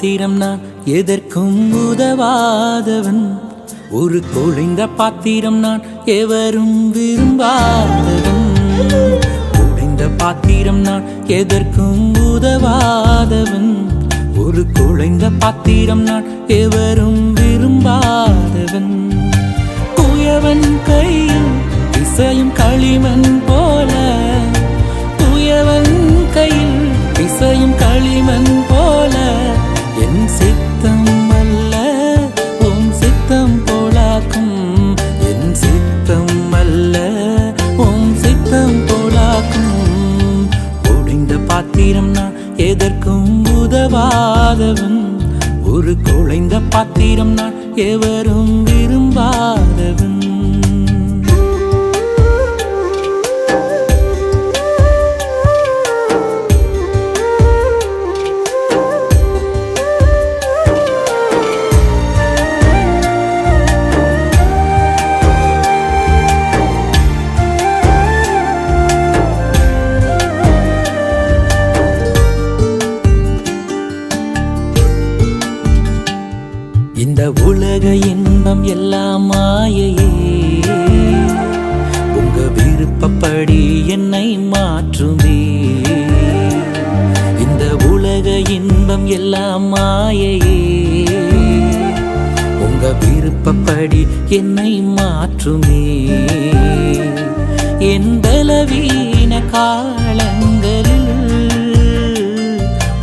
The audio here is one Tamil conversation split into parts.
பாத்திரம் நான் எதற்கும் உதவாதவன். ஒரு குழைந்த பாத்திரம் நான் எவரும் விரும்பாதவன். குழைந்த பாத்திரம் நான் எதற்கும் உதவாதவன். ஒரு குழைந்த பாத்திரம் நான் எவரும் விரும்பாதவன். குயவன் கையில் இசையும் களிமண் போல, குயவன் கையில் இசையும் களிமண் போல, என் சித்தம் அல்ல உம் சித்தம் போலாக்கும். என் சித்தம் அல்ல உம் சித்தம் போலாக்கும். ஒடிந்த பாத்திரம் நான் எதற்கும் உதவாதவன். ஒரு குழைந்த பாத்திரம் நான் எவரும் விரும்பாதவன். இந்த உலக இன்பம் எல்லாம் மாயையே, உங்க விருப்பப்படி என்னை மாற்றுமே. இந்த உலக இன்பம் எல்லாம் மாயையே, உங்க விருப்பப்படி என்னை மாற்றுமே. என் பலவீன காலங்களில்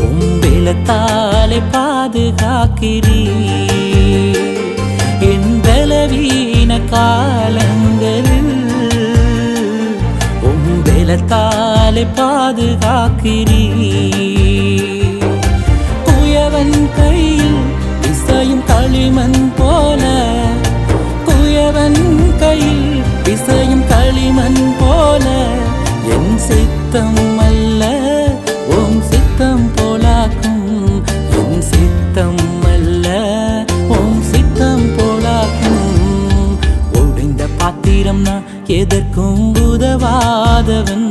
உம் பலத்தாலே பாதுகாக்கிறீ. என் பலவீன காலங்களில் உம் பலத்தாலே பாதுகாக்கிறீ. குயவன் கையில் இசையும் களிமண் போல, குயவன் கையில் இசையும் களிமண் போல, என் சித்தம் அல்ல உம் சித்தம் போலாக்கும். என் சித்தம் அல்ல உம் சித்தம் போலாக்கும். ஒடிந்த பாத்திரம் நான் எதற்கும் உதவாதவன்.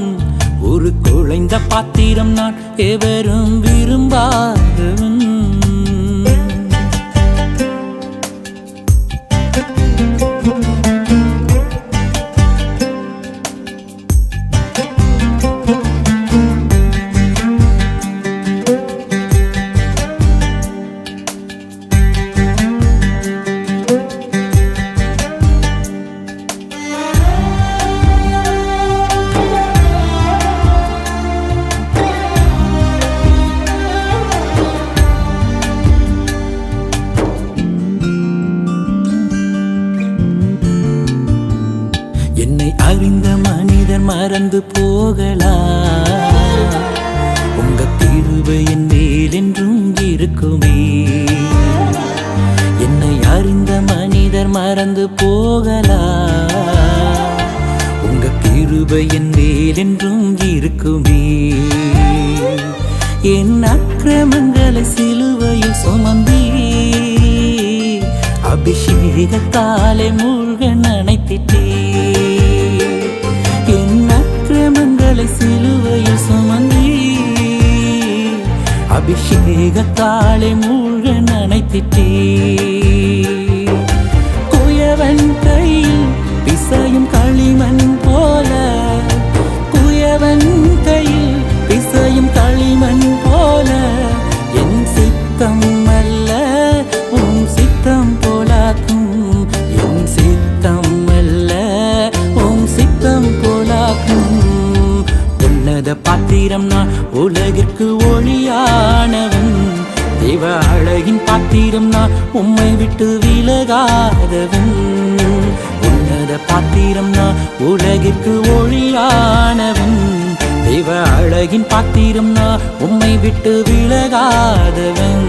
ஒரு குழைந்த பாத்திரம் நான் எவரும் விரும்பாதவன். என்னை அறிந்த மனிதர் மறந்து போகலாம், உங்க கிருபை என் மேல் என்றும் இருக்குமே. என்னை அறிந்த மனிதர் மறந்து போகலாம், உங்க கிருபை என் மேல் என்றும் இருக்குமே. என் அக்கிரமங்களை சிலுவையில் சுமந்தீ, அபிஷேகத்தாலே மூழ்க நனைத்திட்டே. என் அக்கிரமங்களை சிலுவையில் சுமந்தீ, அபிஷேகத்தாலே மூழ்க நனைத்திட்டே. குயவன் கையில் இசையும் களிமண் போல, குயவன் கையில் இசையும் களிமண் போல, என் சித்தம் அல்ல உம் சித்தம் போலாக்கும். என் சித்தம் அல்ல உம் சித்தம் போலாக்கும். உன்னத பாத்திரம் நான் உலகிற்கு ஒளியானவன். தேவ அழகின் பாத்திரம் நான் உம்மை விட்டு விலகாதவன். உன்னத பாத்திரம் நான் உலகிற்கு ஒளியானவன். தேவ அழகின் பாத்திரம் நான் உம்மை விட்டு விலகாதவன்.